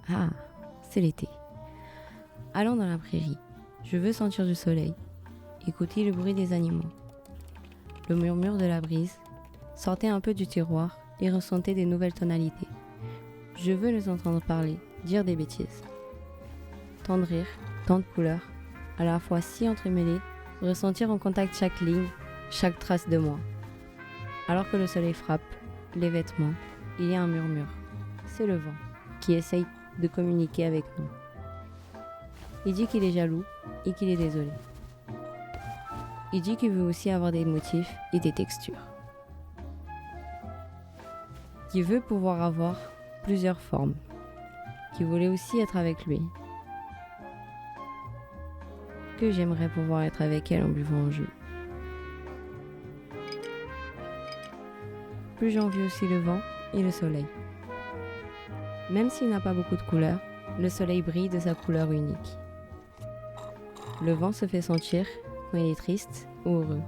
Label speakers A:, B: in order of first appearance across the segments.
A: Ah, c'est l'été. Allons dans la prairie. Je veux sentir du soleil, écouter le bruit des animaux, le murmure de la brise, sortez un peu du tiroir et ressentez des nouvelles tonalités. Je veux les entendre parler, dire des bêtises. Tant de rires, tant de couleurs, à la fois si entremêlées, ressentir en contact chaque ligne, chaque trace de moi. Alors que le soleil frappe, les vêtements, il y a un murmure. C'est le vent qui essaye de communiquer avec nous. Il dit qu'il est jaloux et qu'il est désolé. Il dit qu'il veut aussi avoir des motifs et des textures. Qu'il veut pouvoir avoir plusieurs formes. Qu'il voulait aussi être avec lui. Que j'aimerais pouvoir être avec elle en buvant un jus. Plus j'envie aussi le vent et le soleil. Même s'il n'a pas beaucoup de couleurs, le soleil brille de sa couleur unique. Le vent se fait sentir quand il est triste ou heureux.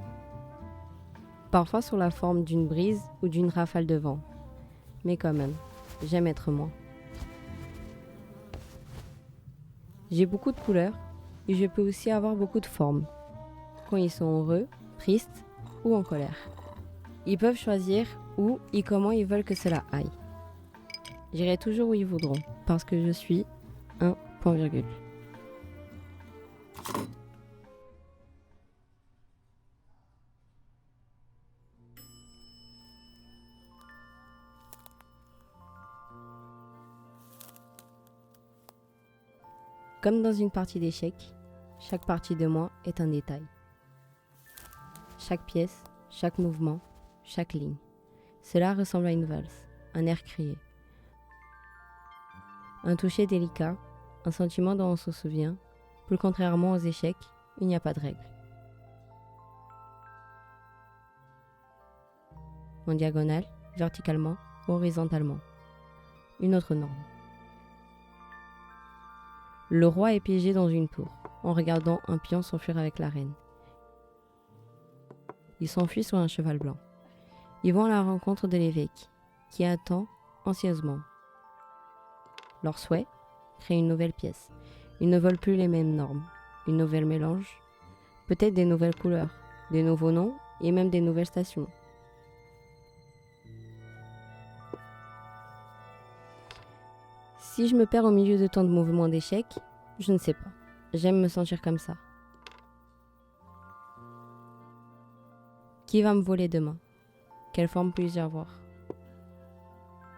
A: Parfois sous la forme d'une brise ou d'une rafale de vent. Mais quand même, j'aime être moi. J'ai beaucoup de couleurs et je peux aussi avoir beaucoup de formes. Quand ils sont heureux, tristes ou en colère. Ils peuvent choisir où et comment ils veulent que cela aille. J'irai toujours où ils voudront parce que je suis un point virgule. Comme dans une partie d'échecs, chaque partie de moi est un détail. Chaque pièce, chaque mouvement, chaque ligne. Cela ressemble à une valse, un air crié. Un toucher délicat, un sentiment dont on se souvient. Plus contrairement aux échecs, il n'y a pas de règle. En diagonale, verticalement, horizontalement. Une autre norme. Le roi est piégé dans une tour, en regardant un pion s'enfuir avec la reine. Il s'enfuit sur un cheval blanc. Ils vont à la rencontre de l'évêque, qui attend anxieusement. Leur souhait, créer une nouvelle pièce. Ils ne veulent plus les mêmes normes, une nouvelle mélange, peut-être des nouvelles couleurs, des nouveaux noms et même des nouvelles stations. Si je me perds au milieu de tant de mouvements d'échecs, je ne sais pas. J'aime me sentir comme ça. Qui va me voler demain? Quelle forme puis-je avoir?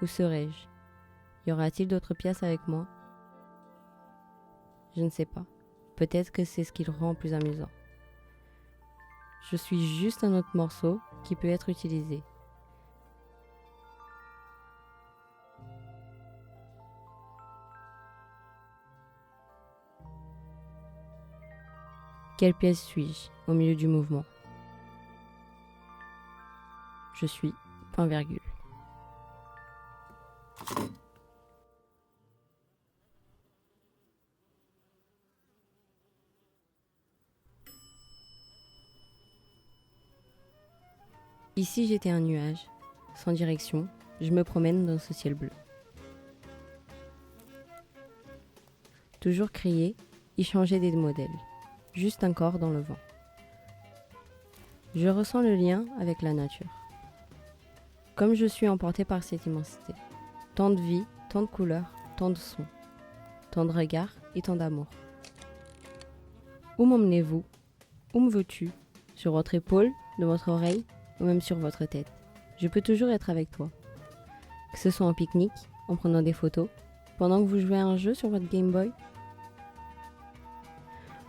A: Où serai-je? Y aura-t-il d'autres pièces avec moi? Je ne sais pas. Peut-être que c'est ce qui le rend plus amusant. Je suis juste un autre morceau qui peut être utilisé. Quelle pièce suis-je au milieu du mouvement? Je suis point virgule. Ici j'étais un nuage, sans direction, je me promène dans ce ciel bleu. Toujours crier et changer des modèles, juste un corps dans le vent. Je ressens le lien avec la nature. Comme je suis emportée par cette immensité. Tant de vie, tant de couleurs, tant de sons, tant de regards et tant d'amour. Où m'emmenez-vous? Où me veux-tu? Sur votre épaule, de votre oreille ou même sur votre tête. Je peux toujours être avec toi. Que ce soit en pique-nique, en prenant des photos, pendant que vous jouez à un jeu sur votre Game Boy.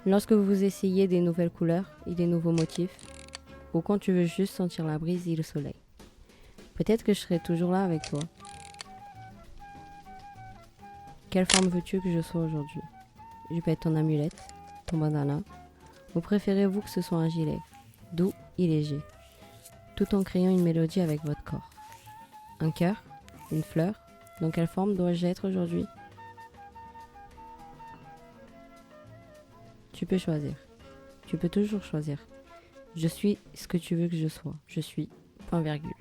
A: Lorsque vous essayez des nouvelles couleurs et des nouveaux motifs, ou quand tu veux juste sentir la brise et le soleil. Peut-être que je serai toujours là avec toi. Quelle forme veux-tu que je sois aujourd'hui? Je peux être ton amulette, ton bandana, ou préférez-vous que ce soit un gilet, doux et léger, tout en créant une mélodie avec votre corps? Un cœur? Une fleur? Dans quelle forme dois-je être aujourd'hui? Tu peux choisir. Tu peux toujours choisir. Je suis ce que tu veux que je sois. Je suis point virgule.